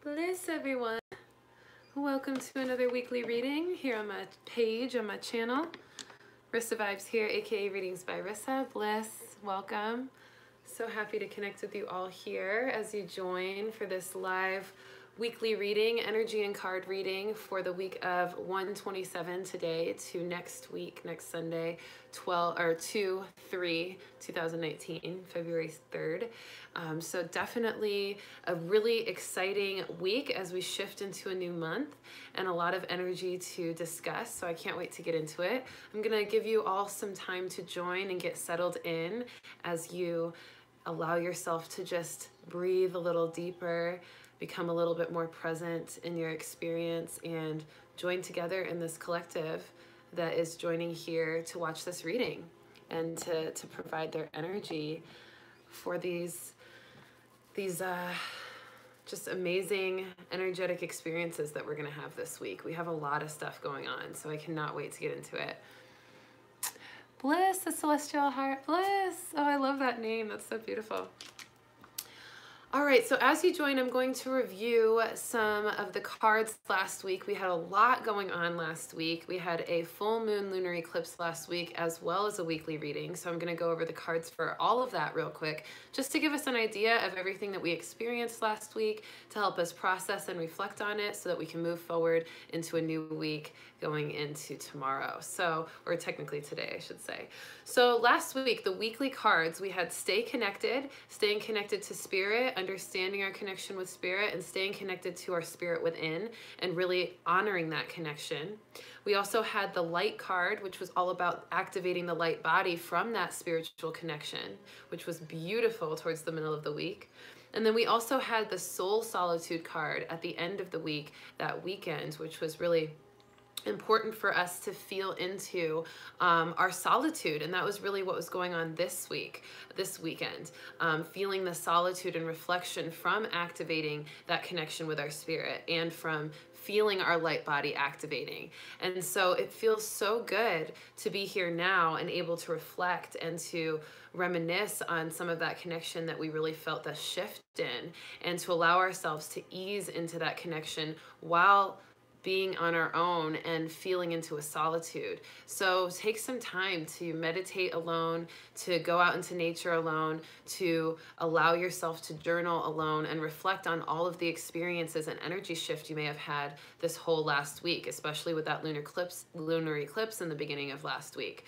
Bliss, everyone. Welcome to another weekly reading here on my page, on my channel. Rissa Vibes here, aka Readings by Rissa. Bliss, welcome. So happy to connect with you all here as you join for this live weekly reading, energy and card reading for the week of 1/27 today to next week, next Sunday, 2/3/2019, February 3rd. So definitely a really exciting week as we shift into a new month and a lot of energy to discuss. So I can't wait to get into it. I'm gonna give you all some time to join and get settled in as you allow yourself to just breathe a little deeper, become a little bit more present in your experience, and join together in this collective that is joining here to watch this reading and to provide their energy for these just amazing energetic experiences that we're going to have this week. We have a lot of stuff going on, so I cannot wait to get into it. Bliss, the Celestial Heart. Bliss. Oh, I love that name. That's so beautiful. All right, so as you join, I'm going to review some of the cards last week. We had a lot going on last week. We had a full moon lunar eclipse last week, as well as a weekly reading. So I'm going to go over the cards for all of that real quick, just to give us an idea of everything that we experienced last week, to help us process and reflect on it so that we can move forward into a new week going into tomorrow. So, or technically today, I should say. So last week, the weekly cards, we had stay connected, staying connected to spirit, understanding our connection with spirit, and staying connected to our spirit within, and really honoring that connection. We also had the light card, which was all about activating the light body from that spiritual connection, which was beautiful towards the middle of the week. And then we also had the soul solitude card at the end of the week, that weekend, which was really important for us to feel into our solitude. And that was really what was going on this weekend, feeling the solitude and reflection from activating that connection with our spirit and from feeling our light body activating. And so it feels so good to be here now and able to reflect and to reminisce on some of that connection that we really felt the shift in, and to allow ourselves to ease into that connection while being on our own and feeling into a solitude. So take some time to meditate alone, to go out into nature alone, to allow yourself to journal alone and reflect on all of the experiences and energy shift you may have had this whole last week, especially with that lunar eclipse in the beginning of last week.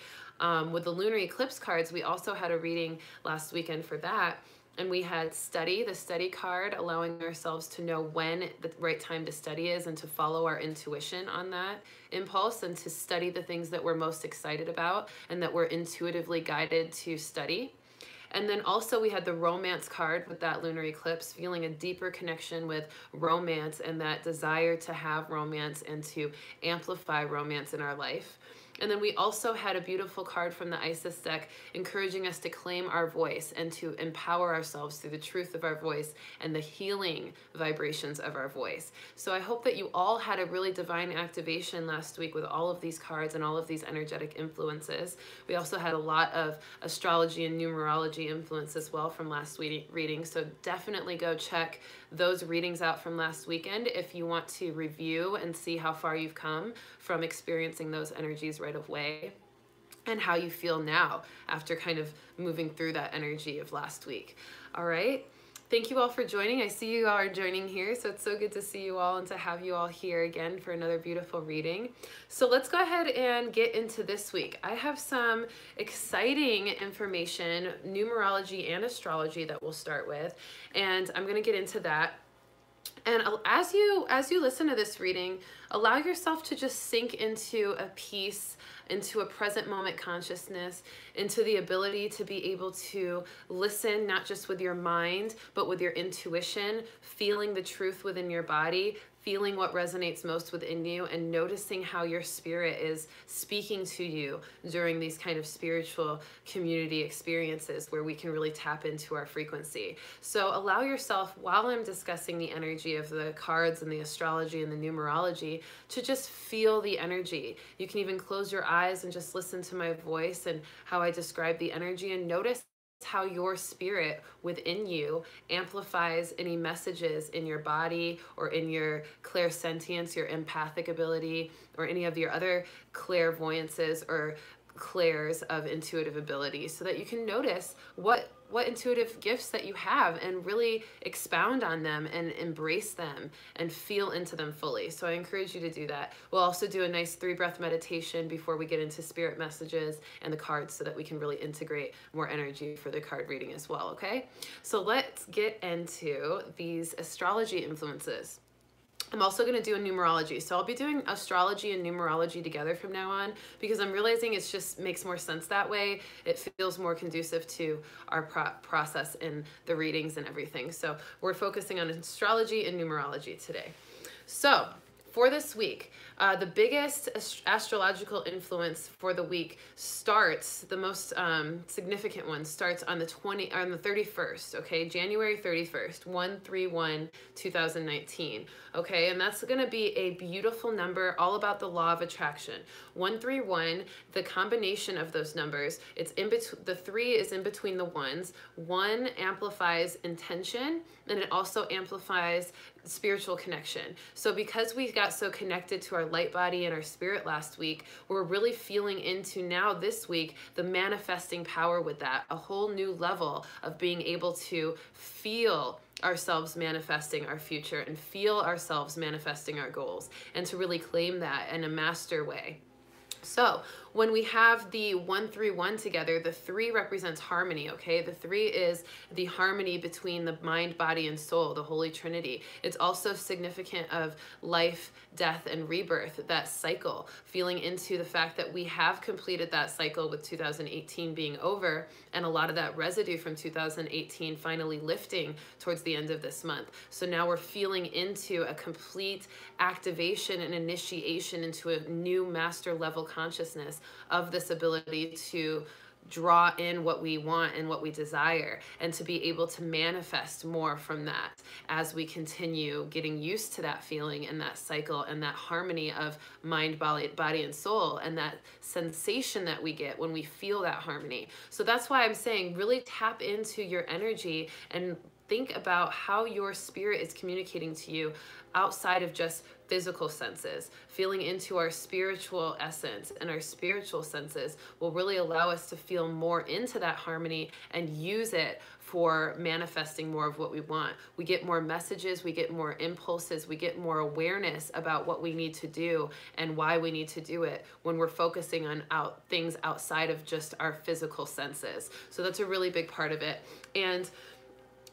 With the lunar eclipse cards, we also had a reading last weekend for that. And we had the study card, allowing ourselves to know when the right time to study is and to follow our intuition on that impulse and to study the things that we're most excited about and that we're intuitively guided to study. And then also we had the romance card with that lunar eclipse, feeling a deeper connection with romance and that desire to have romance and to amplify romance in our life. And then we also had a beautiful card from the Isis deck encouraging us to claim our voice and to empower ourselves through the truth of our voice and the healing vibrations of our voice. So I hope that you all had a really divine activation last week with all of these cards and all of these energetic influences. We also had a lot of astrology and numerology influence as well from last week's reading. So definitely go check those readings out from last weekend if you want to review and see how far you've come from experiencing those energies right away and how you feel now after kind of moving through that energy of last week. All right. Thank you all for joining. I see you all are joining here, so it's so good to see you all and to have you all here again for another beautiful reading. So let's go ahead and get into this week. I have some exciting information, numerology and astrology, that we'll start with, and I'm going to get into that. And as you listen to this reading, allow yourself to just sink into a peace, into a present moment consciousness, into the ability to be able to listen, not just with your mind, but with your intuition, feeling the truth within your body, feeling what resonates most within you, and noticing how your spirit is speaking to you during these kind of spiritual community experiences where we can really tap into our frequency. So allow yourself, while I'm discussing the energy of the cards and the astrology and the numerology, to just feel the energy. You can even close your eyes and just listen to my voice and how I describe the energy and notice how your spirit within you amplifies any messages in your body or in your clairsentience, your empathic ability, or any of your other clairvoyances or clairs of intuitive ability, so that you can notice what intuitive gifts that you have and really expound on them and embrace them and feel into them fully. So I encourage you to do that. We'll also do a nice 3-breath meditation before we get into spirit messages and the cards, so that we can really integrate more energy for the card reading as well, okay? So let's get into these astrology influences. I'm also going to do a numerology. So I'll be doing astrology and numerology together from now on, because I'm realizing it just makes more sense that way. It feels more conducive to our process in the readings and everything. So we're focusing on astrology and numerology today. So for this week, the biggest astrological influence for the week starts, the most significant one starts on the 31st, okay, January 31st, 1/31/2019, okay, and that's going to be a beautiful number, all about the law of attraction. 131, the combination of those numbers, it's in between, the 3 is in between the 1s. 1 amplifies intention, and it also amplifies spiritual connection. So because we got so connected to our light body and our spirit last week, we're really feeling into now this week the manifesting power with that, a whole new level of being able to feel ourselves manifesting our future and feel ourselves manifesting our goals, and to really claim that in a master way. So when we have the 131 together, the 3 represents harmony, okay? The 3 is the harmony between the mind, body, and soul, the Holy Trinity. It's also significant of life, death, and rebirth, that cycle, feeling into the fact that we have completed that cycle with 2018 being over, and a lot of that residue from 2018 finally lifting towards the end of this month. So now we're feeling into a complete activation and initiation into a new master level consciousness of this ability to draw in what we want and what we desire, and to be able to manifest more from that as we continue getting used to that feeling and that cycle and that harmony of mind, body, and soul, and that sensation that we get when we feel that harmony. So that's why I'm saying really tap into your energy and think about how your spirit is communicating to you outside of just physical senses. Feeling into our spiritual essence and our spiritual senses will really allow us to feel more into that harmony and use it for manifesting more of what we want. We get more messages, we get more impulses, we get more awareness about what we need to do and why we need to do it when we're focusing on things outside of just our physical senses. So that's a really big part of it. And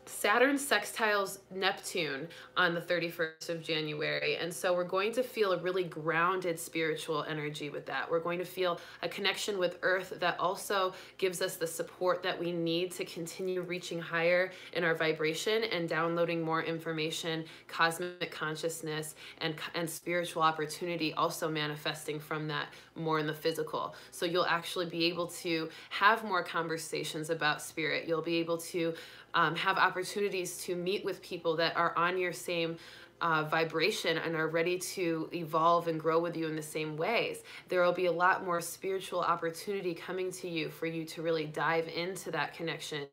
Saturn sextiles Neptune on the 31st of January. And so we're going to feel a really grounded spiritual energy with that. We're going to feel a connection with Earth that also gives us the support that we need to continue reaching higher in our vibration and downloading more information, cosmic consciousness, and spiritual opportunity also manifesting from that more in the physical. So you'll actually be able to have more conversations about spirit. You'll be able to have opportunities to meet with people that are on your same vibration and are ready to evolve and grow with you in the same ways. There will be a lot more spiritual opportunity coming to you for you to really dive into that connection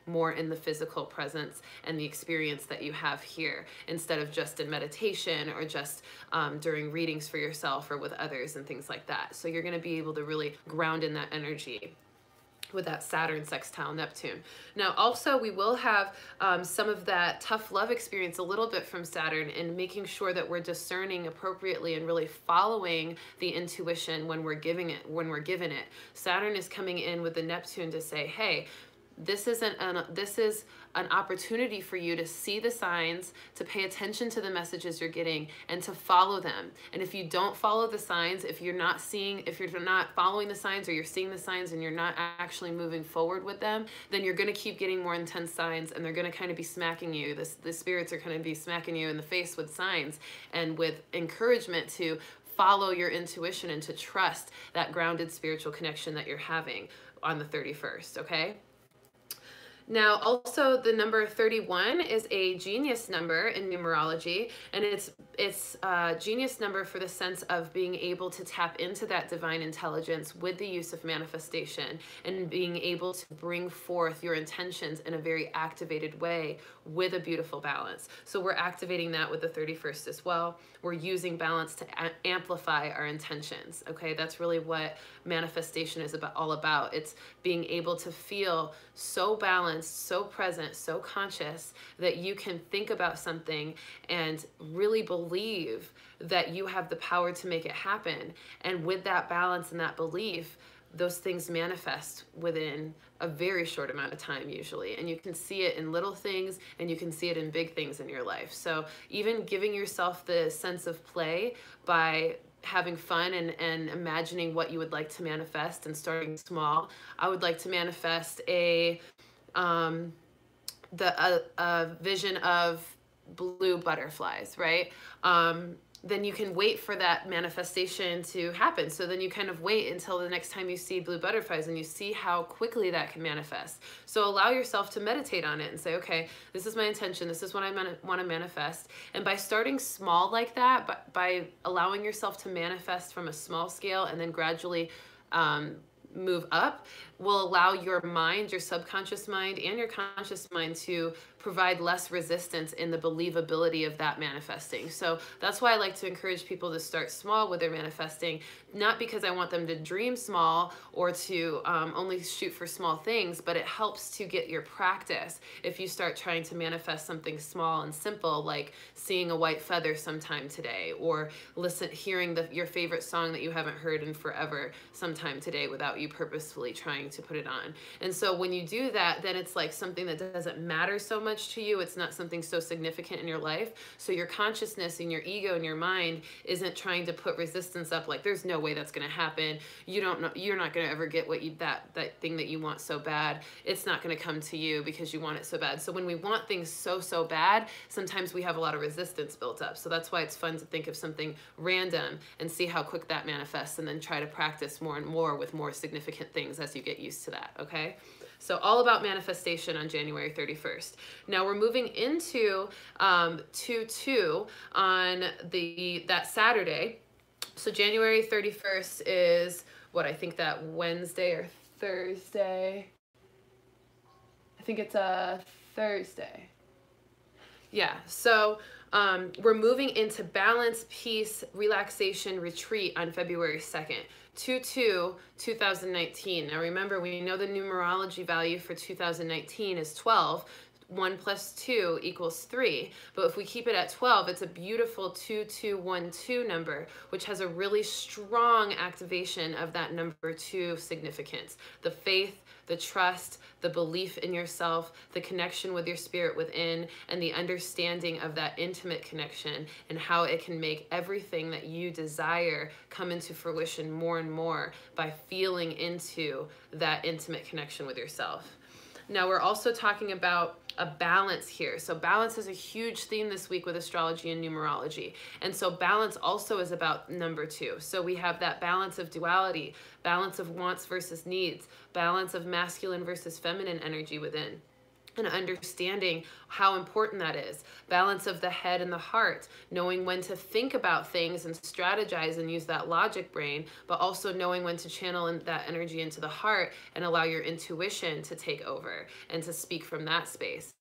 more in the physical presence and the experience that you have here, instead of just in meditation or just during readings for yourself or with others and things like that. So you're going to be able to really ground in that energy with that Saturn sextile Neptune. Now also we will have some of that tough love experience a little bit from Saturn, and making sure that we're discerning appropriately and really following the intuition when we're given it. Saturn is coming in with the Neptune to say, hey, this is an opportunity for you to see the signs, to pay attention to the messages you're getting, and to follow them. And if you don't follow the signs, if you're not following the signs, or you're seeing the signs and you're not actually moving forward with them, then you're going to keep getting more intense signs, and they're going to kind of be smacking you. The spirits are going to be smacking you in the face with signs and with encouragement to follow your intuition and to trust that grounded spiritual connection that you're having on the 31st, okay? Now, also the number 31 is a genius number in numerology, and it's a genius number for the sense of being able to tap into that divine intelligence with the use of manifestation and being able to bring forth your intentions in a very activated way with a beautiful balance. So we're activating that with the 31st as well. We're using balance to amplify our intentions. Okay, that's really what manifestation is all about. It's being able to feel so balanced, so present, so conscious that you can think about something and really believe that you have the power to make it happen. And with that balance and that belief, those things manifest within a very short amount of time usually. And you can see it in little things and you can see it in big things in your life. So even giving yourself the sense of play by having fun and imagining what you would like to manifest and starting small. I would like to manifest a vision of blue butterflies, right? Then you can wait for that manifestation to happen. So then you kind of wait until the next time you see blue butterflies and you see how quickly that can manifest. So allow yourself to meditate on it and say, okay, this is my intention. This is what I want to manifest. And by starting small like that, by allowing yourself to manifest from a small scale and then gradually move up, will allow your mind, your subconscious mind, and your conscious mind to provide less resistance in the believability of that manifesting. So that's why I like to encourage people to start small with their manifesting, not because I want them to dream small or to only shoot for small things, but it helps to get your practice. If you start trying to manifest something small and simple, like seeing a white feather sometime today, or hearing your favorite song that you haven't heard in forever sometime today without you purposefully trying to put it on. And so when you do that, then it's like something that doesn't matter so much to you. It's not something so significant in your life. So your consciousness and your ego and your mind isn't trying to put resistance up, like there's no way that's going to happen. You don't know, you're not going to ever get what that thing that you want so bad. It's not going to come to you because you want it so bad. So when we want things so bad, sometimes we have a lot of resistance built up. So that's why it's fun to think of something random and see how quick that manifests, and then try to practice more and more with more significant things as you get used to that. Okay. So all about manifestation on January 31st. Now we're moving into 2/2 on that Saturday. So January 31st is what, I think that Wednesday or Thursday. I think it's a Thursday. Yeah, so we're moving into balance, peace, relaxation, retreat on February 2nd. 2/2/2019. Now remember, we know the numerology value for 2019 is 12. 1 + 2 = 3. But if we keep it at 12, it's a beautiful 2212 number, which has a really strong activation of that number 2 significance. The faith, the trust, the belief in yourself, the connection with your spirit within, and the understanding of that intimate connection and how it can make everything that you desire come into fruition more and more by feeling into that intimate connection with yourself. Now we're also talking about a balance here. So balance is a huge theme this week with astrology and numerology. And so balance also is about number 2. So we have that balance of duality, balance of wants versus needs, balance of masculine versus feminine energy within, and understanding how important that is. Balance of the head and the heart, knowing when to think about things and strategize and use that logic brain, but also knowing when to channel that energy into the heart and allow your intuition to take over and to speak from that space.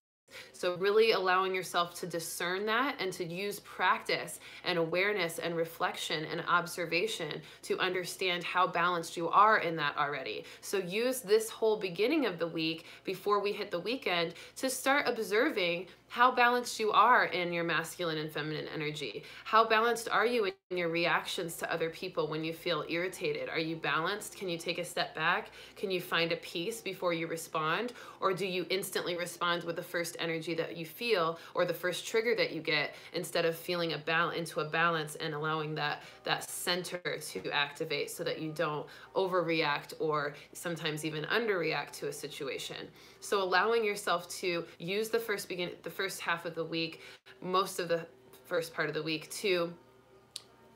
So really allowing yourself to discern that and to use practice and awareness and reflection and observation to understand how balanced you are in that already. So use this whole beginning of the week before we hit the weekend to start observing how balanced you are in your masculine and feminine energy. How balanced are you in your reactions to other people when you feel irritated? Are you balanced? Can you take a step back? Can you find a peace before you respond? Or do you instantly respond with the first energy that you feel or the first trigger that you get, instead of feeling into a balance and allowing that center to activate so that you don't overreact or sometimes even underreact to a situation? So allowing yourself to use the first half of the week, most of the first part of the week, to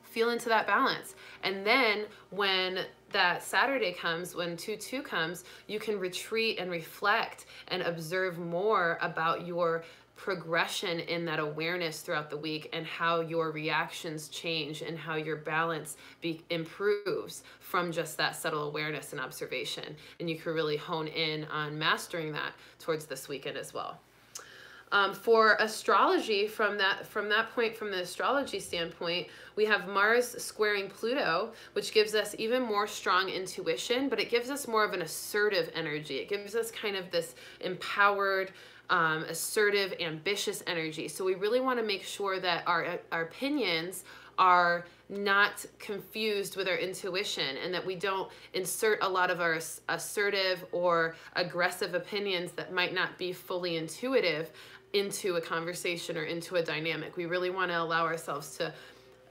feel into that balance. And then when that Saturday comes, when 2/2 comes, you can retreat and reflect and observe more about your progression in that awareness throughout the week, and how your reactions change and how your balance improves from just that subtle awareness and observation. And you can really hone in on mastering that towards this weekend as well. For astrology, from that point, from the astrology standpoint, we have Mars squaring Pluto, which gives us even more strong intuition, but it gives us more of an assertive energy. It gives us kind of this empowered, assertive, ambitious energy. So we really want to make sure that our opinions are not confused with our intuition, and that we don't insert a lot of our assertive or aggressive opinions that might not be fully intuitive into a conversation or into a dynamic. We really want to allow ourselves to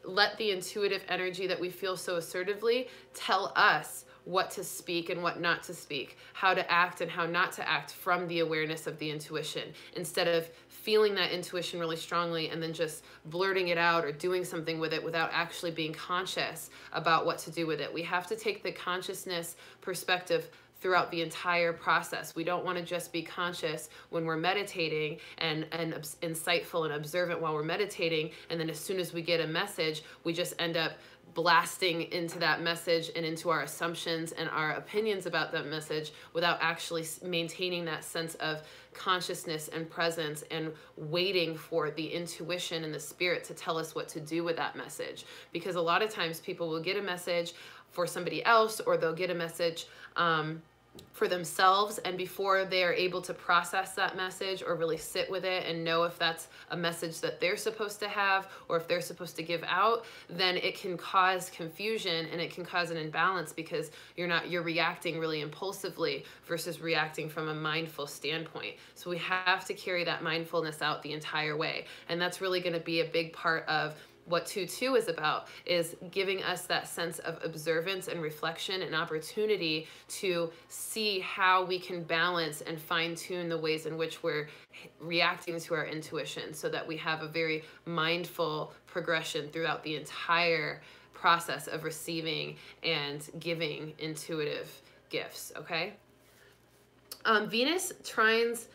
let the intuitive energy that we feel so assertively tell us what to speak and what not to speak, how to act and how not to act from the awareness of the intuition, instead of feeling that intuition really strongly and then just blurting it out or doing something with it without actually being conscious about what to do with it. We have to take the consciousness perspective throughout the entire process. We don't want to just be conscious when we're meditating and insightful and observant while we're meditating, and then as soon as we get a message, we just end up blasting into that message and into our assumptions and our opinions about that message without actually maintaining that sense of consciousness and presence and waiting for the intuition and the spirit to tell us what to do with that message. Because a lot of times people will get a message for somebody else, or they'll get a message for themselves, and before they are able to process that message or really sit with it and know if that's a message that they're supposed to have or if they're supposed to give out, then it can cause confusion and it can cause an imbalance, because you're reacting really impulsively versus reacting from a mindful standpoint. So we have to carry that mindfulness out the entire way, and that's really going to be a big part of what 2/2 is about, is giving us that sense of observance and reflection and opportunity to see how we can balance and fine-tune the ways in which we're reacting to our intuition, so that we have a very mindful progression throughout the entire process of receiving and giving intuitive gifts, okay? Venus trines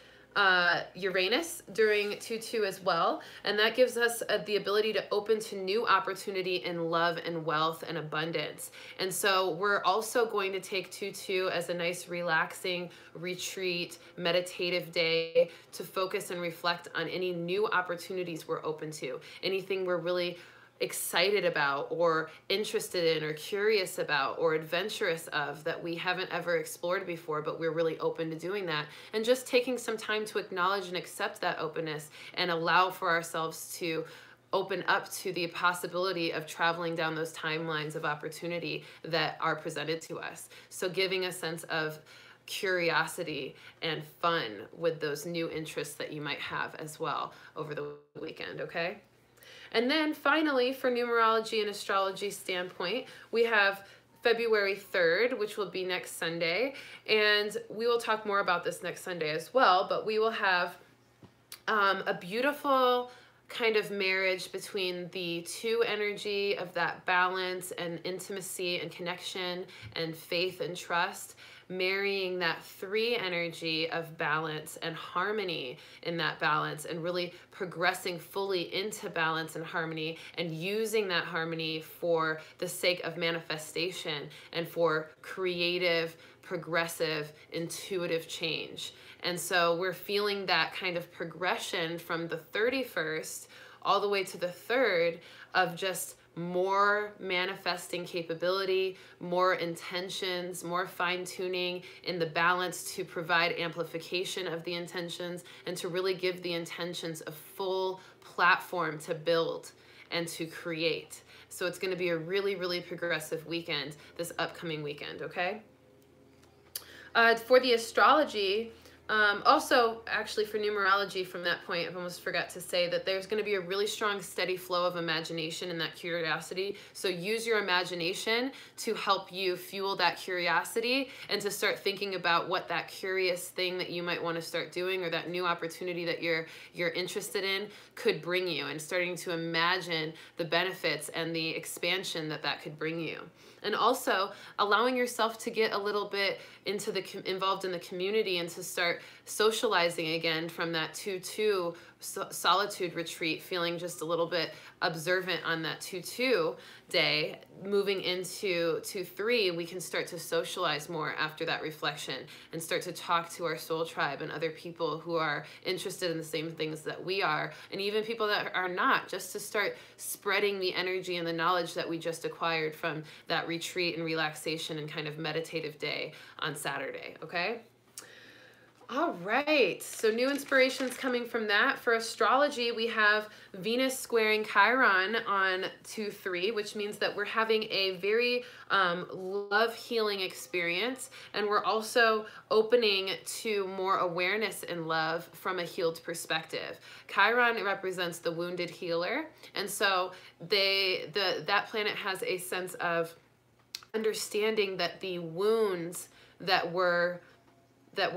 Uranus during 2/2 as well, and that gives us the ability to open to new opportunity in love and wealth and abundance. And so we're also going to take 2/2 as a nice relaxing retreat, meditative day to focus and reflect on any new opportunities we're open to, anything we're really excited about or interested in or curious about or adventurous of that we haven't ever explored before, but we're really open to doing that. And just taking some time to acknowledge and accept that openness and allow for ourselves to open up to the possibility of traveling down those timelines of opportunity that are presented to us. So giving a sense of curiosity and fun with those new interests that you might have as well over the weekend, okay? And then finally, for numerology and astrology standpoint, we have February 3rd, which will be next Sunday. And we will talk more about this next Sunday as well, but we will have a beautiful kind of marriage between the 2 energy of that balance and intimacy and connection and faith and trust, marrying that 3 energy of balance and harmony in that balance, and really progressing fully into balance and harmony, and using that harmony for the sake of manifestation and for creative, progressive, intuitive change. And so we're feeling that kind of progression from the 31st all the way to the 3rd of just more manifesting capability, more intentions, more fine-tuning in the balance to provide amplification of the intentions, and to really give the intentions a full platform to build and to create. So it's going to be a really, really progressive weekend this upcoming weekend, okay? For the astrology, Also, actually, for numerology, from that point, I've almost forgot to say that there's going to be a really strong, steady flow of imagination and that curiosity. So use your imagination to help you fuel that curiosity and to start thinking about what that curious thing that you might want to start doing or that new opportunity that you're interested in could bring you, and starting to imagine the benefits and the expansion that that could bring you. And also allowing yourself to get a little bit into involved in the community and to start socializing again from that 2-2 solitude retreat, feeling just a little bit observant on that 2-2 day. Moving into 2-3, we can start to socialize more after that reflection and start to talk to our soul tribe and other people who are interested in the same things that we are, and even people that are not, just to start spreading the energy and the knowledge that we just acquired from that retreat and relaxation and kind of meditative day on Saturday, okay? All right, so new inspirations coming from that. For astrology, we have Venus squaring Chiron on 2-3, which means that we're having a very love healing experience, and we're also opening to more awareness and love from a healed perspective. Chiron represents the wounded healer, and so that planet has a sense of understanding that the wounds that were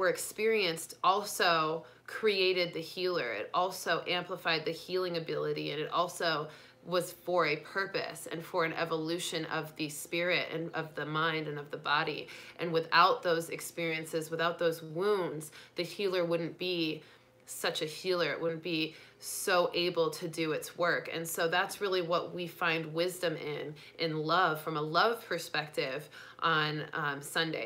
experienced also created the healer. It also amplified the healing ability, and it also was for a purpose and for an evolution of the spirit and of the mind and of the body. And without those experiences, without those wounds, the healer wouldn't be such a healer. It wouldn't be so able to do its work. And so that's really what we find wisdom in love, from a love perspective, on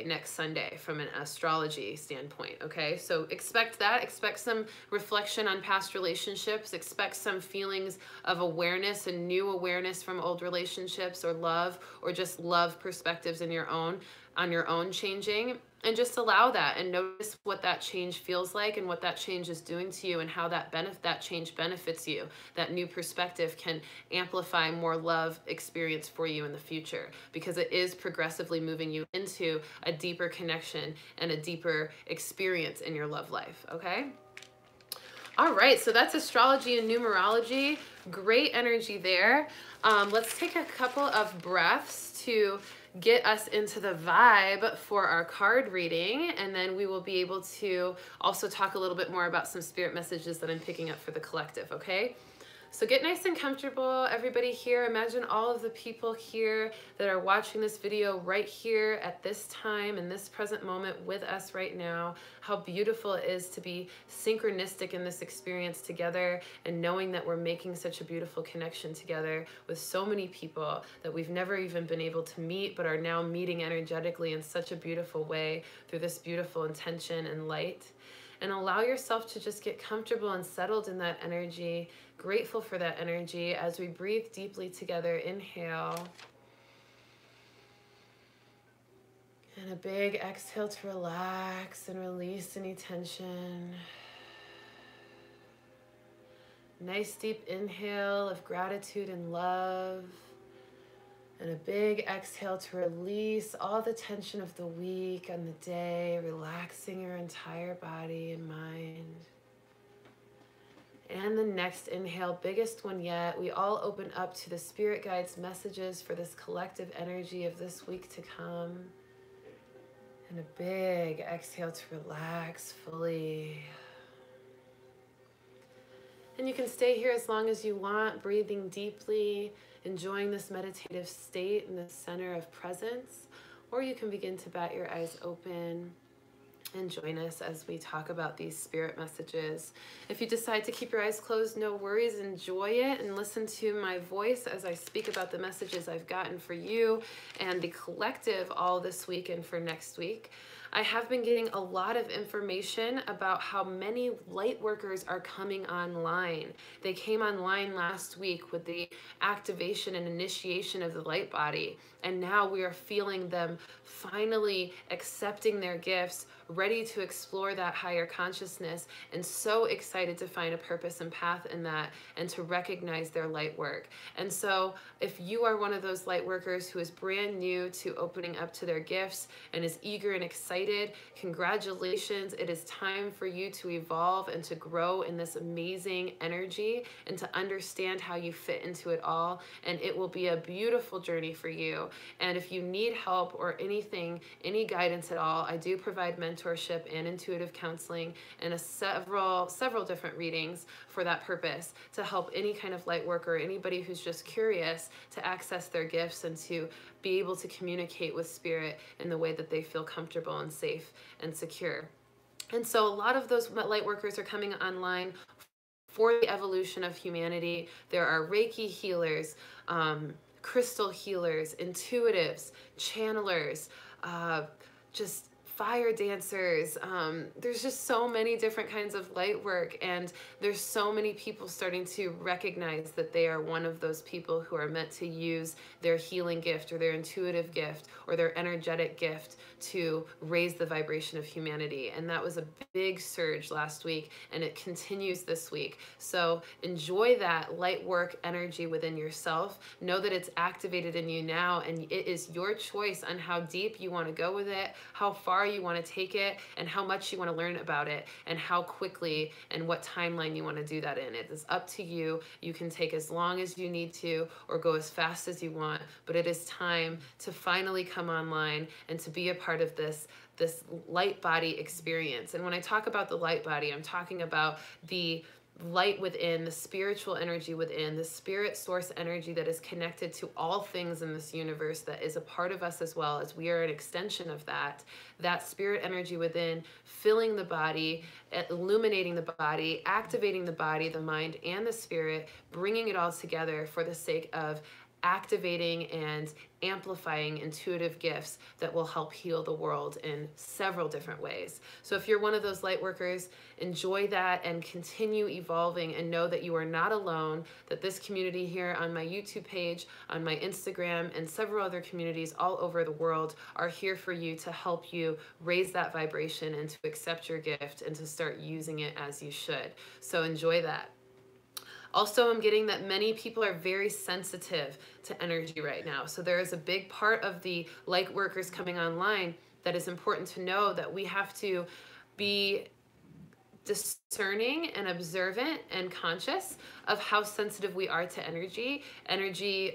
next Sunday, from an astrology standpoint. Okay, so expect that. Expect some reflection on past relationships. Expect some feelings of awareness and new awareness from old relationships, or love, or just love perspectives on your own changing. And just allow that and notice what that change feels like and what that change is doing to you, and how that change benefits you. That new perspective can amplify more love experience for you in the future, because it is progressively moving you into a deeper connection and a deeper experience in your love life, okay? All right, so that's astrology and numerology. Great energy there. Let's take a couple of breaths to get us into the vibe for our card reading, and then we will be able to also talk a little bit more about some spirit messages that I'm picking up for the collective, okay? So get nice and comfortable, everybody here. Imagine all of the people here that are watching this video right here at this time, in this present moment with us right now. How beautiful it is to be synchronistic in this experience together, and knowing that we're making such a beautiful connection together with so many people that we've never even been able to meet, but are now meeting energetically in such a beautiful way through this beautiful intention and light. And allow yourself to just get comfortable and settled in that energy, grateful for that energy as we breathe deeply together. Inhale. And a big exhale to relax and release any tension. Nice deep inhale of gratitude and love. And a big exhale to release all the tension of the week and the day, relaxing your entire body and mind. And the next inhale, biggest one yet, we all open up to the spirit guides' messages for this collective energy of this week to come. And a big exhale to relax fully. And you can stay here as long as you want, breathing deeply, enjoying this meditative state in the center of presence, or you can begin to bat your eyes open and join us as we talk about these spirit messages. If you decide to keep your eyes closed, no worries, enjoy it and listen to my voice as I speak about the messages I've gotten for you and the collective all this week and for next week. I have been getting a lot of information about how many light workers are coming online. They came online last week with the activation and initiation of the light body, and now we are feeling them finally accepting their gifts, ready to explore that higher consciousness and so excited to find a purpose and path in that and to recognize their light work. And so if you are one of those light workers who is brand new to opening up to their gifts and is eager and excited, congratulations. It is time for you to evolve and to grow in this amazing energy and to understand how you fit into it all. And it will be a beautiful journey for you. And if you need help or anything, any guidance at all, I do provide mentorship and intuitive counseling and several different readings for that purpose to help any kind of light worker or anybody who's just curious to access their gifts and to be able to communicate with spirit in the way that they feel comfortable and safe and secure. And so a lot of those light workers are coming online for the evolution of humanity. There are Reiki healers, crystal healers, intuitives, channelers, just fire dancers. There's just so many different kinds of light work, and there's so many people starting to recognize that they are one of those people who are meant to use their healing gift or their intuitive gift or their energetic gift to raise the vibration of humanity. And that was a big surge last week, and it continues this week. So enjoy that light work energy within yourself. Know that it's activated in you now, and it is your choice on how deep you want to go with it, how far you want to take it, and how much you want to learn about it, and how quickly and what timeline you want to do that in. It is up to you. You can take as long as you need to or go as fast as you want, but it is time to finally come online and to be a part of this light body experience. And when I talk about the light body, I'm talking about the light within, the spiritual energy within, the spirit source energy that is connected to all things in this universe, that is a part of us as well, as we are an extension of that spirit energy within, filling the body, illuminating the body, activating the body, the mind, and the spirit, bringing it all together for the sake of activating and amplifying intuitive gifts that will help heal the world in several different ways. So if you're one of those light workers, enjoy that and continue evolving, and know that you are not alone, that this community here on my YouTube page, on my Instagram, and several other communities all over the world are here for you to help you raise that vibration and to accept your gift and to start using it as you should. So enjoy that. Also, I'm getting that many people are very sensitive to energy right now. So there is a big part of the light workers coming online that is important to know, that we have to be discerning and observant and conscious of how sensitive we are to energy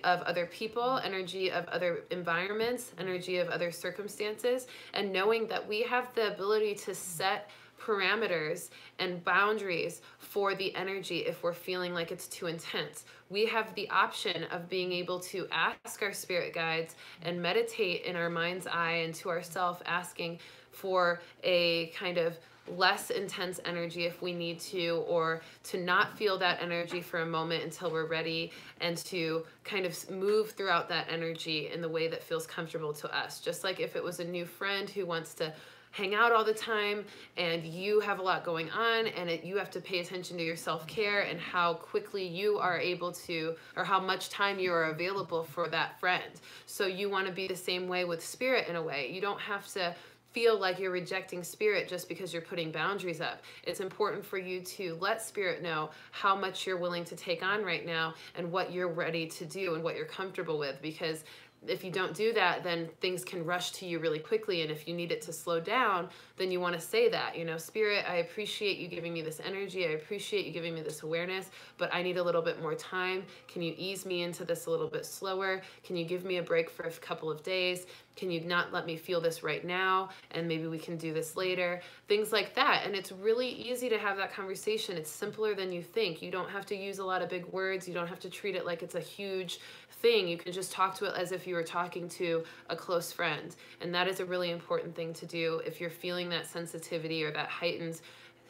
of other people, energy of other environments, energy of other circumstances, and knowing that we have the ability to set parameters and boundaries for the energy if we're feeling like it's too intense. We have the option of being able to ask our spirit guides and meditate in our mind's eye and to ourselves, asking for a kind of less intense energy if we need to, or to not feel that energy for a moment until we're ready, and to kind of move throughout that energy in the way that feels comfortable to us. Just like if it was a new friend who wants to hang out all the time and you have a lot going on, and you have to pay attention to your self-care and how quickly you are able to, or how much time you are available for that friend. So you want to be the same way with spirit in a way. You don't have to feel like you're rejecting spirit just because you're putting boundaries up. It's important for you to let spirit know how much you're willing to take on right now and what you're ready to do and what you're comfortable with, because if you don't do that, then things can rush to you really quickly. And if you need it to slow down, then you want to say that, you know, Spirit, I appreciate you giving me this energy. I appreciate you giving me this awareness, but I need a little bit more time. Can you ease me into this a little bit slower? Can you give me a break for a couple of days? Can you not let me feel this right now? And maybe we can do this later. Things like that. And it's really easy to have that conversation. It's simpler than you think. You don't have to use a lot of big words. You don't have to treat it like it's a huge thing. You can just talk to it as if you were talking to a close friend. And that is a really important thing to do if you're feeling that sensitivity or that heightened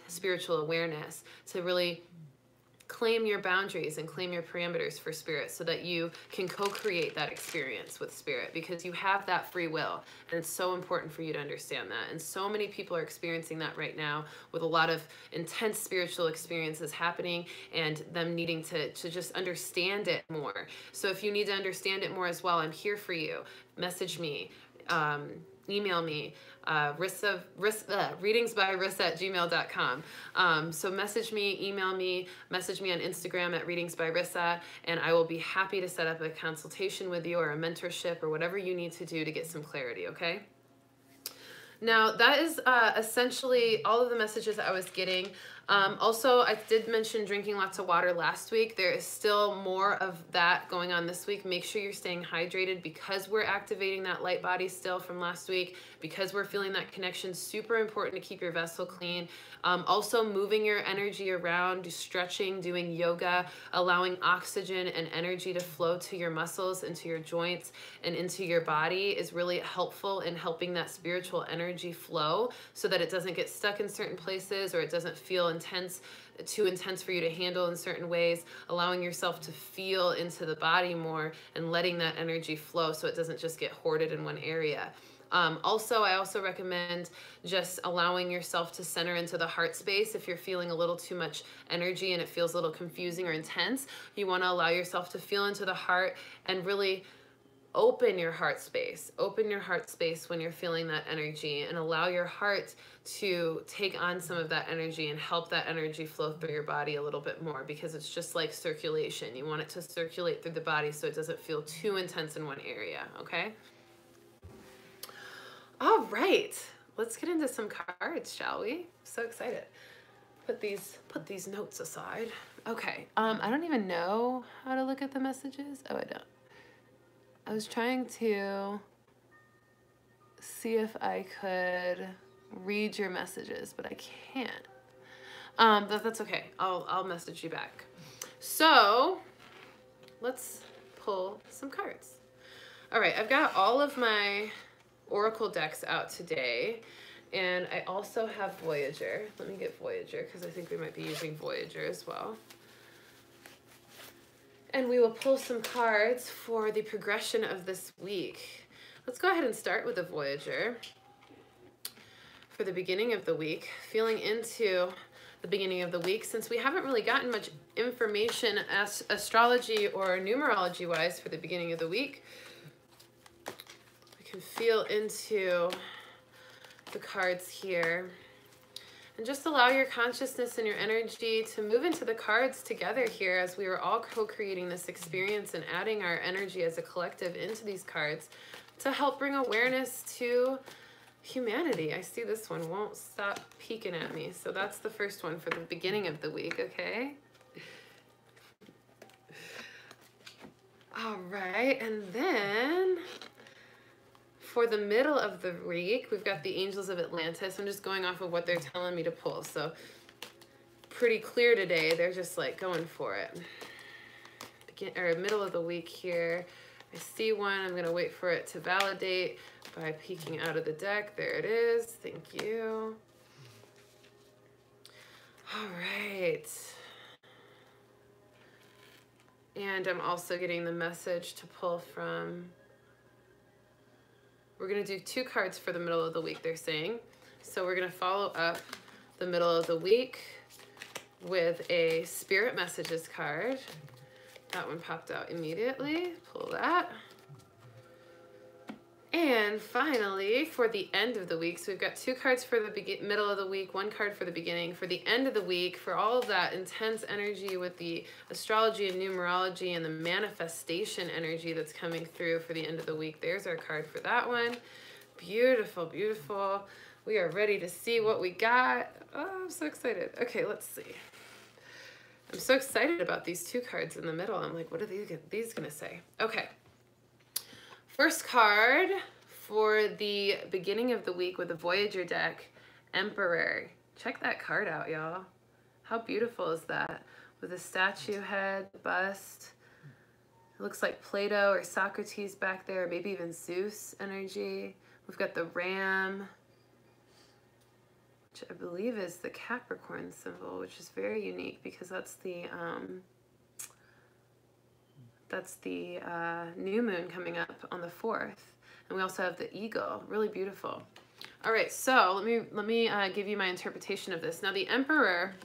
spiritual awareness, to really claim your boundaries and claim your parameters for spirit so that you can co-create that experience with spirit, because you have that free will. And it's so important for you to understand that. And so many people are experiencing that right now, with a lot of intense spiritual experiences happening and them needing to just understand it more. So if you need to understand it more as well, I'm here for you. Message me. email me, readingsbyrissa@gmail.com. So message me, email me, message me on Instagram at readingsbyrissa, and I will be happy to set up a consultation with you or a mentorship or whatever you need to do to get some clarity, okay? Now, that is essentially all of the messages I was getting. Also, I did mention drinking lots of water last week. There is still more of that going on this week. Make sure you're staying hydrated because we're activating that light body still from last week, because we're feeling that connection. Super important to keep your vessel clean. Also, moving your energy around, stretching, doing yoga, allowing oxygen and energy to flow to your muscles, into your joints, and into your body is really helpful in helping that spiritual energy flow so that it doesn't get stuck in certain places or it doesn't feel too intense for you to handle in certain ways. Allowing yourself to feel into the body more and letting that energy flow so it doesn't just get hoarded in one area. I also recommend just allowing yourself to center into the heart space. If you're feeling a little too much energy and it feels a little confusing or intense, you want to allow yourself to feel into the heart and really open your heart space. Open your heart space when you're feeling that energy, and allow your heart to take on some of that energy and help that energy flow through your body a little bit more, because it's just like circulation. You want it to circulate through the body so it doesn't feel too intense in one area, okay? All right, let's get into some cards, shall we? So excited. Put these notes aside. Okay, I don't even know how to look at the messages. Oh, I don't. I was trying to see if I could read your messages, but I can't. That's okay. I'll message you back. So let's pull some cards. All right, I've got all of my Oracle decks out today, and I also have Voyager. Let me get Voyager because I think we might be using Voyager as well. And we will pull some cards for the progression of this week. Let's go ahead and start with the Voyager for the beginning of the week, feeling into the beginning of the week. Since we haven't really gotten much information as astrology or numerology wise for the beginning of the week, we can feel into the cards here. And just allow your consciousness and your energy to move into the cards together here as we are all co-creating this experience and adding our energy as a collective into these cards to help bring awareness to humanity. I see this one won't stop peeking at me. So that's the first one for the beginning of the week, okay? All right, and then for the middle of the week, we've got the Angels of Atlantis. I'm just going off of what they're telling me to pull. So pretty clear today. They're just like going for it. Middle of the week here. I see one. I'm going to wait for it to validate by peeking out of the deck. There it is. Thank you. All right. And I'm also getting the message to pull from... We're going to do 2 cards for the middle of the week, they're saying. So we're going to follow up the middle of the week with a Spirit Messages card. That one popped out immediately. Pull that. And finally, for the end of the week, so we've got 2 cards for the middle of the week, 1 card for the beginning. For the end of the week, for all of that intense energy with the astrology and numerology and the manifestation energy that's coming through for the end of the week, there's our card for that one. Beautiful, beautiful. We are ready to see what we got. Oh, I'm so excited. Okay, let's see. I'm so excited about these 2 cards in the middle. I'm like, what are these gonna say? Okay. First card for the beginning of the week with the Voyager deck, Emperor. Check that card out, y'all. How beautiful is that? With a statue head, bust. It looks like Plato or Socrates back there, maybe even Zeus energy. We've got the ram, which I believe is the Capricorn symbol, which is very unique because that's the new moon coming up on the 4th. And we also have the eagle, really beautiful. All right, so let me give you my interpretation of this. Now the Emperor,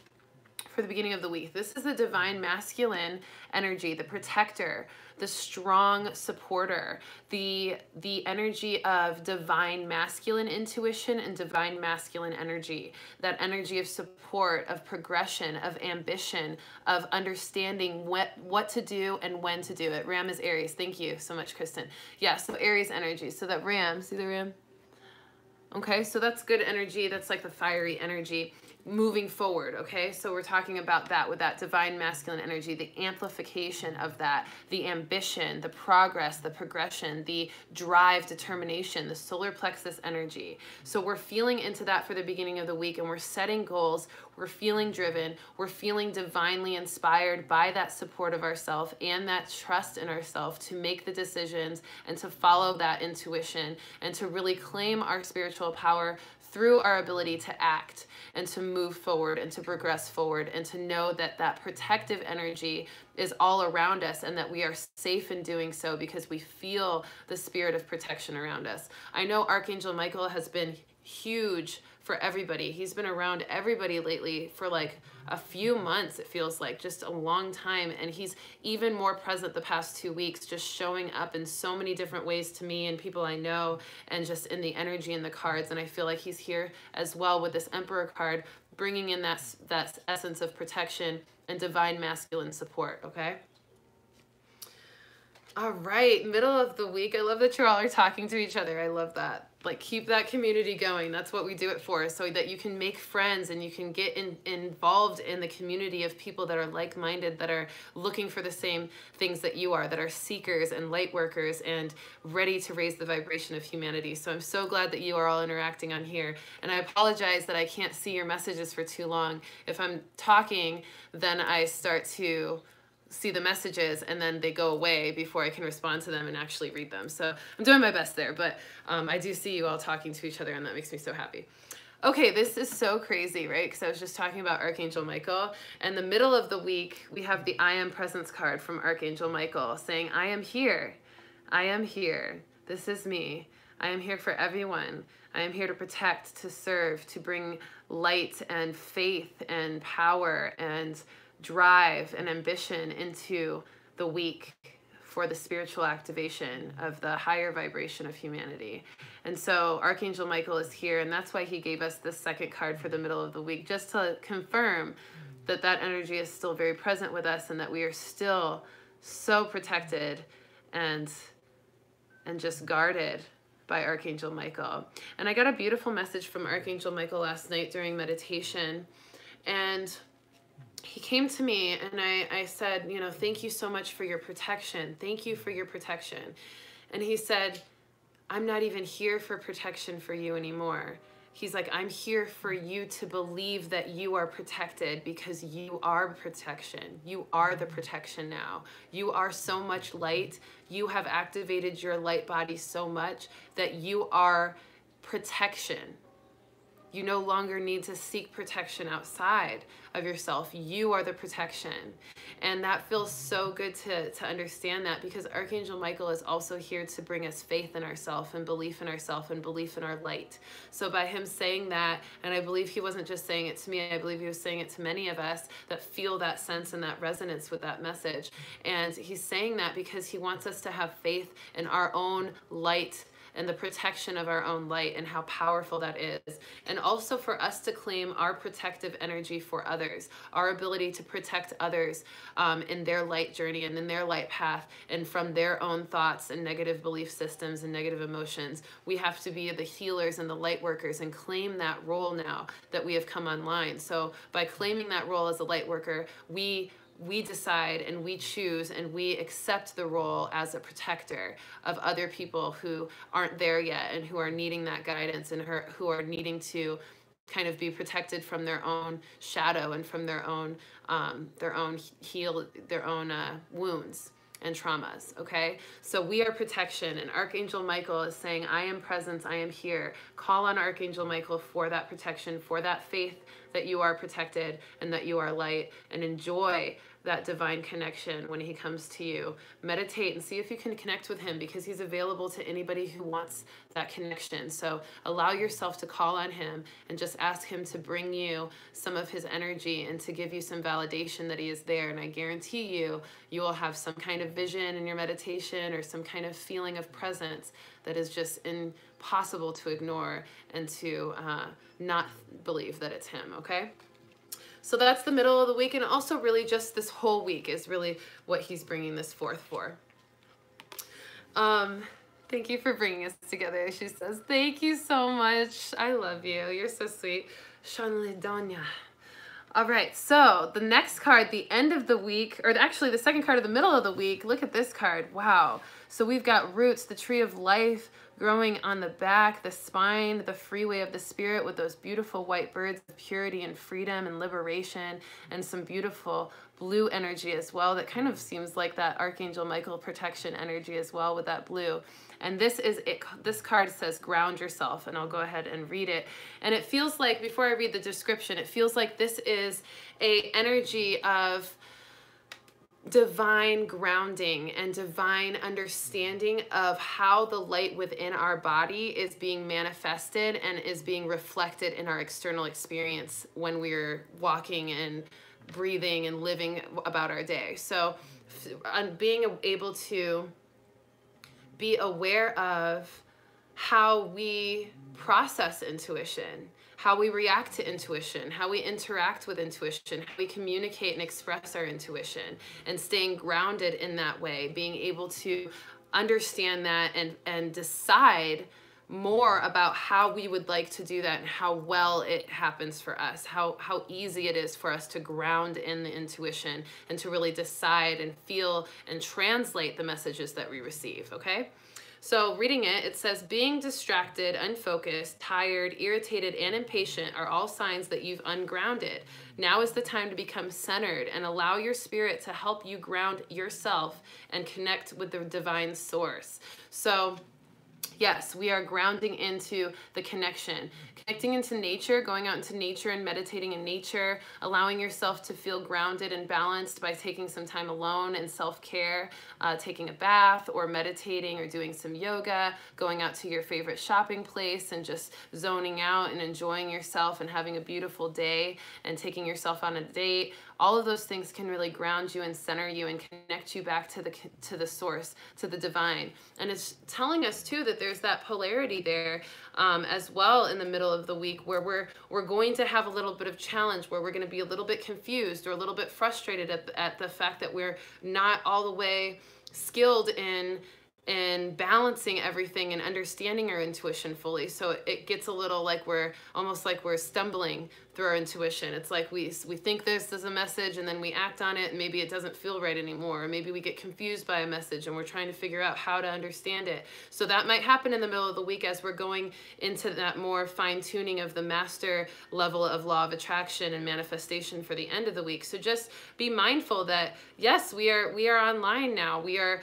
for the beginning of the week. This is the divine masculine energy, the protector, the strong supporter, the energy of divine masculine intuition and divine masculine energy, that energy of support, of progression, of ambition, of understanding what to do and when to do it. Ram is Aries. Thank you so much, Kristen. Yeah, so Aries energy. So that Ram, see the Ram? Okay, so that's good energy. That's like the fiery energy moving forward, okay? So we're talking about that with that divine masculine energy, the amplification of that, the ambition, the progress, the progression, the drive, determination, the solar plexus energy. So we're feeling into that for the beginning of the week, and we're setting goals. We're feeling driven. We're feeling divinely inspired by that support of ourselves and that trust in ourselves to make the decisions and to follow that intuition and to really claim our spiritual power through our ability to act and to move forward and to progress forward and to know that that protective energy is all around us and that we are safe in doing so because we feel the spirit of protection around us. I know Archangel Michael has been huge for everybody. He's been around everybody lately for like a few months, it feels like, just a long time. And he's even more present the past 2 weeks, just showing up in so many different ways to me and people I know, and just in the energy in the cards. And I feel like he's here as well with this Emperor card, bringing in that essence of protection and divine masculine support, okay? All right, middle of the week. I love that you all are talking to each other. I love that. Like, keep that community going. That's what we do it for, so that you can make friends and you can get involved in the community of people that are like-minded, that are looking for the same things that you are, that are seekers and light workers and ready to raise the vibration of humanity. So I'm so glad that you are all interacting on here. And I apologize that I can't see your messages for too long. If I'm talking, then I start to see the messages and then they go away before I can respond to them and actually read them. So I'm doing my best there, but I do see you all talking to each other, and that makes me so happy. Okay, this is so crazy, right? Because I was just talking about Archangel Michael, and the middle of the week, we have the I Am Presence card from Archangel Michael saying, I am here. I am here. This is me. I am here for everyone. I am here to protect, to serve, to bring light and faith and power and drive and ambition into the week for the spiritual activation of the higher vibration of humanity. And so Archangel Michael is here, and that's why he gave us this second card for the middle of the week, just to confirm that that energy is still very present with us and that we are still so protected and just guarded by Archangel Michael. And I got a beautiful message from Archangel Michael last night during meditation, and he came to me and I said, you know, thank you so much for your protection. Thank you for your protection. And he said, I'm not even here for protection for you anymore. He's like, I'm here for you to believe that you are protected because you are protection. You are the protection now. You are so much light. You have activated your light body so much that you are protection. You no longer need to seek protection outside of yourself. You are the protection. And that feels so good to understand that, because Archangel Michael is also here to bring us faith in ourselves and belief in ourselves and belief in our light. So by him saying that, and I believe he wasn't just saying it to me, I believe he was saying it to many of us that feel that sense and that resonance with that message. And he's saying that because he wants us to have faith in our own light and the protection of our own light and how powerful that is. And also for us to claim our protective energy for others, our ability to protect others in their light journey and in their light path and from their own thoughts and negative belief systems and negative emotions. We have to be the healers and the light workers and claim that role now that we have come online. So by claiming that role as a light worker, we decide and we choose and we accept the role as a protector of other people who aren't there yet and who are needing that guidance and who are needing to kind of be protected from their own shadow and from their own wounds and traumas. Okay, so we are protection, and Archangel Michael is saying, I am presence, I am here. Call on Archangel Michael for that protection, for that faith that you are protected and that you are light, and enjoy that divine connection when he comes to you. Meditate and see if you can connect with him, because he's available to anybody who wants that connection. So allow yourself to call on him and just ask him to bring you some of his energy and to give you some validation that he is there. And I guarantee you, you will have some kind of vision in your meditation or some kind of feeling of presence that is just impossible to ignore and to not believe that it's him, okay? So that's the middle of the week, and also really just this whole week is really what he's bringing this forth for. Thank you for bringing us together. She says, thank you so much. I love you. You're so sweet. Shanlidonya. All right, so the next card, the end of the week, or actually the second card of the middle of the week, look at this card. Wow. So we've got roots, the tree of life growing on the back, the spine, the freeway of the spirit with those beautiful white birds of purity and freedom and liberation, and some beautiful blue energy as well. That kind of seems like that Archangel Michael protection energy as well with that blue. And this is it. This card says ground yourself, and I'll go ahead and read it. And it feels like, before I read the description, it feels like this is a energy of divine grounding and divine understanding of how the light within our body is being manifested and is being reflected in our external experience when we're walking and breathing and living about our day. So being able to be aware of how we process intuition, how we react to intuition, how we interact with intuition, how we communicate and express our intuition, and staying grounded in that way, being able to understand that and decide more about how we would like to do that and how well it happens for us, how easy it is for us to ground in the intuition and to really decide and feel and translate the messages that we receive, okay? So reading it, it says, being distracted, unfocused, tired, irritated, and impatient are all signs that you've ungrounded. Now is the time to become centered and allow your spirit to help you ground yourself and connect with the divine source. So yes, we are grounding into the connection, connecting into nature, going out into nature and meditating in nature, allowing yourself to feel grounded and balanced by taking some time alone and self-care, taking a bath or meditating or doing some yoga, going out to your favorite shopping place and just zoning out and enjoying yourself and having a beautiful day and taking yourself on a date. All of those things can really ground you and center you and connect you back to the source, to the divine. And it's telling us too that there's that polarity there as well in the middle of the week where we're going to have a little bit of challenge, where we're going to be a little bit confused or a little bit frustrated at the fact that we're not all the way skilled in balancing everything and understanding our intuition fully. So it gets a little like we're stumbling through our intuition. It's like we think this is a message and then we act on it and maybe it doesn't feel right anymore. Or maybe we get confused by a message and we're trying to figure out how to understand it. So that might happen in the middle of the week as we're going into that more fine tuning of the master level of law of attraction and manifestation for the end of the week. So just be mindful that yes, we are online now. We are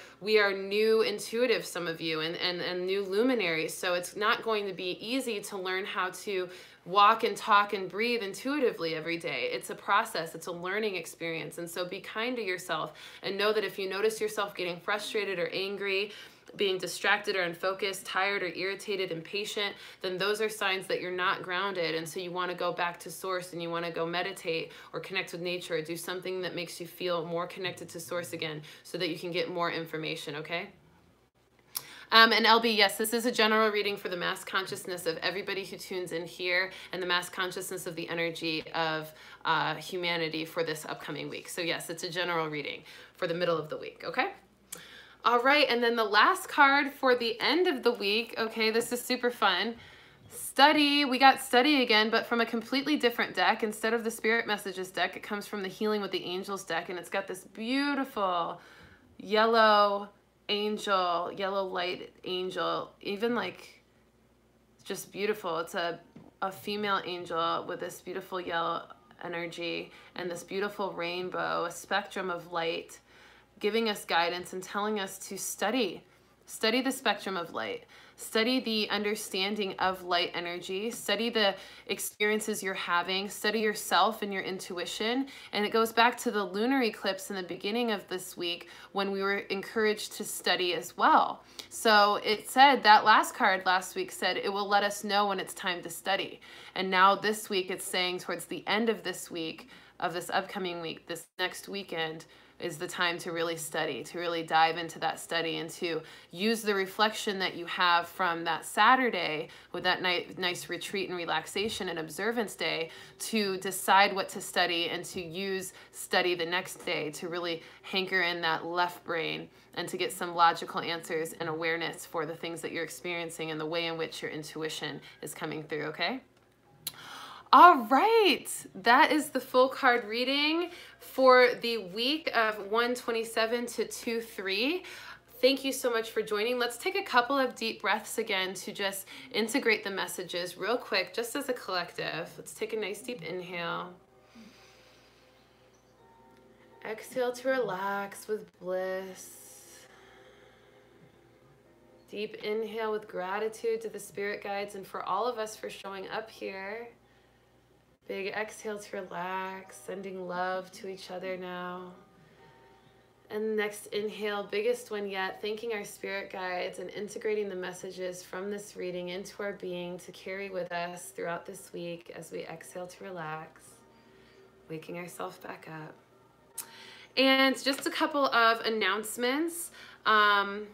new intuitive, some of you, and new luminaries. So it's not going to be easy to learn how to walk and talk and breathe intuitively every day. It's a process. It's a learning experience. And so be kind to yourself and know that if you notice yourself getting frustrated or angry, being distracted or unfocused, tired or irritated, impatient, then those are signs that you're not grounded. And so you want to go back to source and you want to go meditate or connect with nature or do something that makes you feel more connected to source again so that you can get more information, okay? And LB, yes, this is a general reading for the mass consciousness of everybody who tunes in here and the mass consciousness of the energy of humanity for this upcoming week. So yes, it's a general reading for the middle of the week, okay? All right, and then the last card for the end of the week, okay, this is super fun. Study, we got Study again, but from a completely different deck. Instead of the Spirit Messages deck, it comes from the Healing with the Angels deck, and it's got this beautiful yellow angel, yellow light angel, even like just beautiful. It's a female angel with this beautiful yellow energy and this beautiful rainbow, a spectrum of light, giving us guidance and telling us to study Study the spectrum of light. Study the understanding of light energy. Study the experiences you're having. Study yourself and your intuition. And it goes back to the lunar eclipse in the beginning of this week when we were encouraged to study as well. So it said, that last card last week said, it will let us know when it's time to study. And now this week it's saying towards the end of this week, of this upcoming week, this next weekend, is the time to really study, to really dive into that study and to use the reflection that you have from that Saturday with that nice retreat and relaxation and observance day to decide what to study and to use study the next day to really hanker in that left brain and to get some logical answers and awareness for the things that you're experiencing and the way in which your intuition is coming through, okay? All right, that is the full card reading for the week of 1/27 to 2/3. Thank you so much for joining. Let's take a couple of deep breaths again to just integrate the messages real quick, just as a collective. Let's take a nice deep inhale. Exhale to relax with bliss. Deep inhale with gratitude to the spirit guides and for all of us for showing up here. Big exhale to relax, sending love to each other now. And next inhale, biggest one yet, thanking our spirit guides and integrating the messages from this reading into our being to carry with us throughout this week as we exhale to relax, waking ourselves back up. And just a couple of announcements. One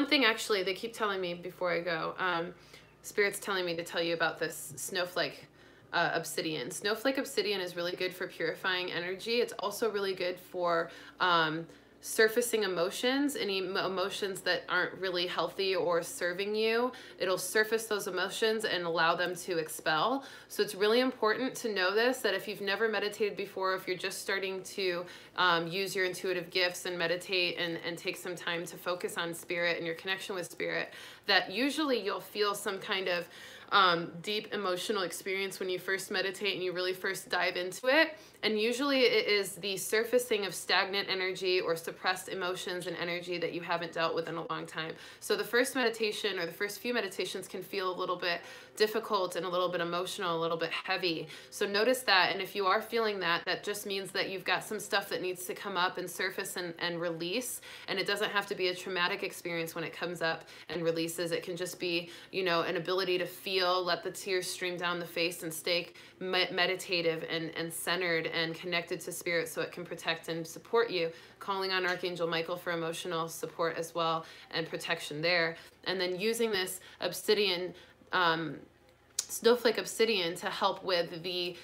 thing actually, they keep telling me before I go, Spirit's telling me to tell you about this snowflake obsidian. Snowflake obsidian is really good for purifying energy. It's also really good for surfacing emotions, any emotions that aren't really healthy or serving you. It'll surface those emotions and allow them to expel. So it's really important to know this, that if you've never meditated before, if you're just starting to use your intuitive gifts and meditate and take some time to focus on spirit and your connection with spirit, that usually you'll feel some kind of deep emotional experience when you first meditate and you really first dive into it. And usually it is the surfacing of stagnant energy or suppressed emotions and energy that you haven't dealt with in a long time. So the first meditation or the first few meditations can feel a little bit difficult and a little bit emotional, a little bit heavy. So notice that. And if you are feeling that, that just means that you've got some stuff that needs to come up and surface and release. And it doesn't have to be a traumatic experience when it comes up and releases. It can just be, you know, an ability to feel, let the tears stream down the face and stay meditative and centered and connected to spirit so it can protect and support you. Calling on Archangel Michael for emotional support as well and protection there. And then using this obsidian, snowflake obsidian to help with the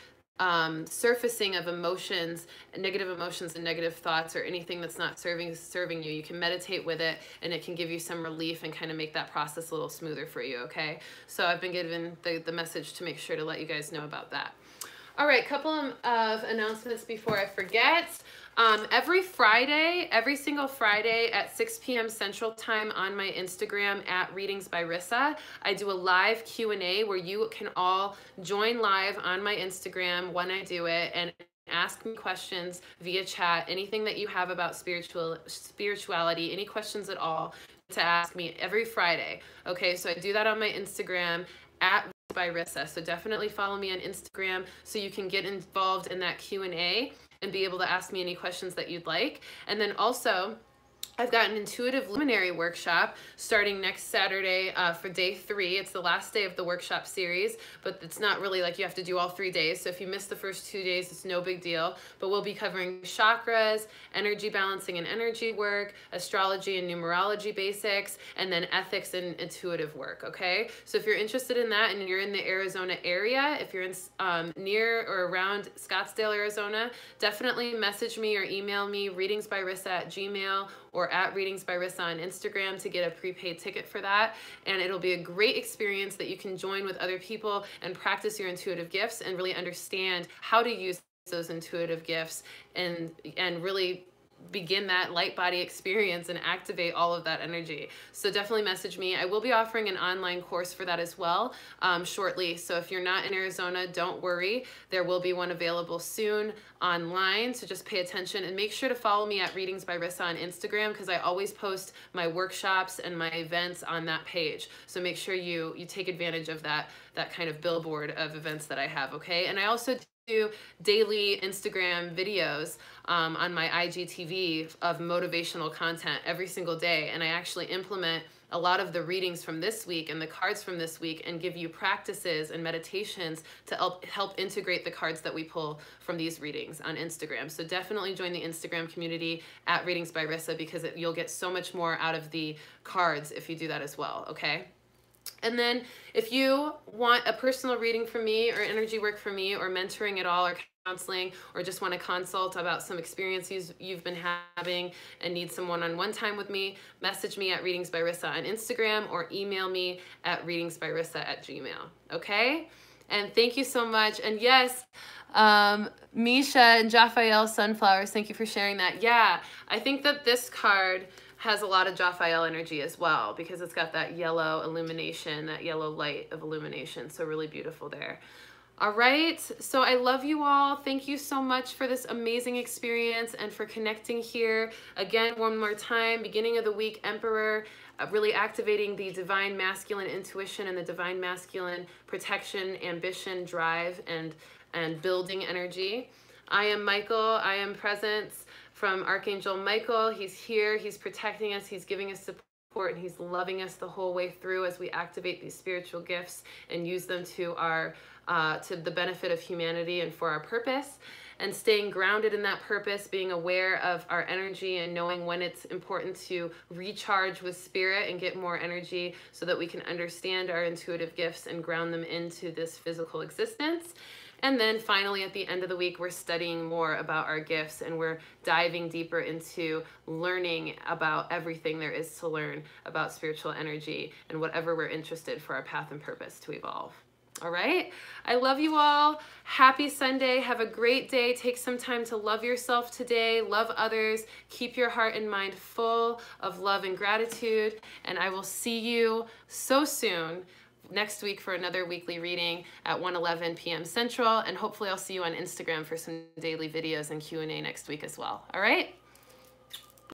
surfacing of emotions, negative emotions and negative thoughts or anything that's not serving you. You can meditate with it and it can give you some relief and kind of make that process a little smoother for you, okay? So I've been given the message to make sure to let you guys know about that. All right, couple of announcements before I forget. Every Friday, every single Friday at 6 p.m. Central Time on my Instagram at Readings by Rissa, I do a live Q&A where you can all join live on my Instagram when I do it and ask me questions via chat, anything that you have about spirituality, any questions at all to ask me every Friday. Okay, so I do that on my Instagram at by Rissa. So definitely follow me on Instagram so you can get involved in that Q&A and be able to ask me any questions that you'd like. And then also, I've got an intuitive luminary workshop starting next Saturday for day 3. It's the last day of the workshop series, but it's not really like you have to do all 3 days. So if you miss the first 2 days, it's no big deal. But we'll be covering chakras, energy balancing and energy work, astrology and numerology basics, and then ethics and intuitive work, okay? So if you're interested in that and you're in the Arizona area, if you're in near or around Scottsdale, Arizona, definitely message me or email me, readingsbyrissa@gmail.com or at Readings by Rissa on Instagram to get a prepaid ticket for that. And it'll be a great experience that you can join with other people and practice your intuitive gifts and really understand how to use those intuitive gifts and really begin that light body experience and activate all of that energy. So definitely message me. I will be offering an online course for that as well shortly. So if you're not in Arizona, don't worry. There will be one available soon online. So just pay attention and make sure to follow me at Readings by Rissa on Instagram, because I always post my workshops and my events on that page. So make sure you take advantage of that kind of billboard of events that I have, okay? And I also do daily Instagram videos on my IGTV of motivational content every single day, and I actually implement a lot of the readings from this week and the cards from this week and give you practices and meditations to help integrate the cards that we pull from these readings on Instagram. So definitely join the Instagram community at Readings by Rissa, because you'll get so much more out of the cards if you do that as well, okay? And then if you want a personal reading from me, or energy work from me, or mentoring at all, or counseling, or just want to consult about some experiences you've been having and need some one-on-one time with me, message me at Readings by Rissa on Instagram, or email me at readingsbyrissa@gmail. Okay? And thank you so much. And yes, Misha and Jaffael Sunflowers, thank you for sharing that. Yeah, I think that this card has a lot of Jaffael energy as well, because it's got that yellow illumination, that yellow light of illumination. So really beautiful there. All right, so I love you all. Thank you so much for this amazing experience and for connecting here. Again, one more time, beginning of the week, Emperor, really activating the divine masculine intuition and the divine masculine protection, ambition, drive, and building energy. I am Michael, I am Presence from Archangel Michael. He's here, he's protecting us, he's giving us support, and he's loving us the whole way through as we activate these spiritual gifts and use them to the benefit of humanity and for our purpose. And staying grounded in that purpose, being aware of our energy and knowing when it's important to recharge with spirit and get more energy so that we can understand our intuitive gifts and ground them into this physical existence. And then finally, at the end of the week, we're studying more about our gifts, and we're diving deeper into learning about everything there is to learn about spiritual energy and whatever we're interested for our path and purpose to evolve. All right. I love you all. Happy Sunday. Have a great day. Take some time to love yourself today. Love others. Keep your heart and mind full of love and gratitude. And I will see you so soon next week for another weekly reading at 1:11 p.m. Central. And hopefully I'll see you on Instagram for some daily videos and Q&A next week as well. All right.